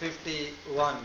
51.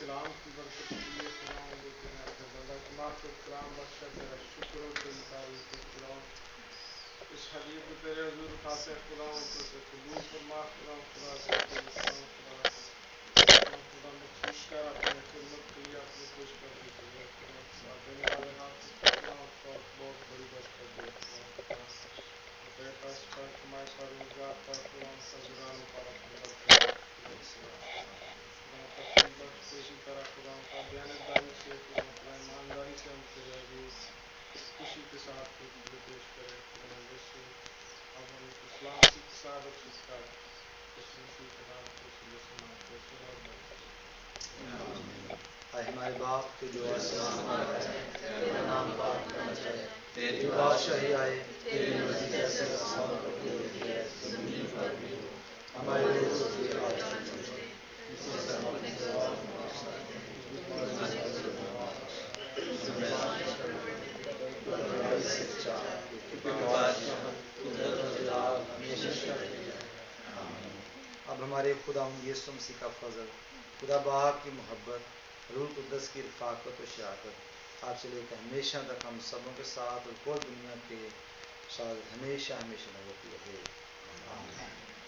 कलाम की बरकत के लिए खुदावन देते हैं अपने बंदा की माफ़ कलाम बख्शा तेरा शुक्र हो तेरी तारीफ है खुदावन इस हदीये को तेरे हजूर उठाते हैं खुदावन तो से कबूल फरमा खुदावन खुदा से खुदा मखसूस कर अपने खिदमत के लिए अपने खुश कर दीजिए खुदा देने वाले हाथ में खुदावन बहुत बड़ी बरकत दे खुदा तेरे पास पर कमाए पर रोजगार पर खुदावन खजरानों पर अपनी बरकत इसी तरह खुदा का दयानतदारी से खुदा ईमानदारी से हम तेरे हजूर खुशी के साथ तुझे पेश करें खुदा जैसे अब हम सलामती के साथ बख्शिश कर इस मसीह के नाम को सुबह समाप्त और आए हमारे बाप के जो आसमान में है तेरा नाम पाक होना चाहिए तेरी बादशाही आए तेरी मर्जी जैसे आसमान पर पूरी होती है जमीन पर भी हो हमारे रोज़ की आज जिससे हम अपने गुनाहों को माफ करते हैं बुराई से बचा क्योंकि बादशाह कुदरत और जलाल हमेशा रहती है आमीन। अब हमारे खुदा यीशु मसीह का फजल खुदा बाप की मोहब्बत रूह कुद्दस की रफ़ाकत और शराकत आपसे लेकर हमेशा तक हम सबों के साथ और पूरी दुनिया के साथ हमेशा हमेशा होती है आमीन।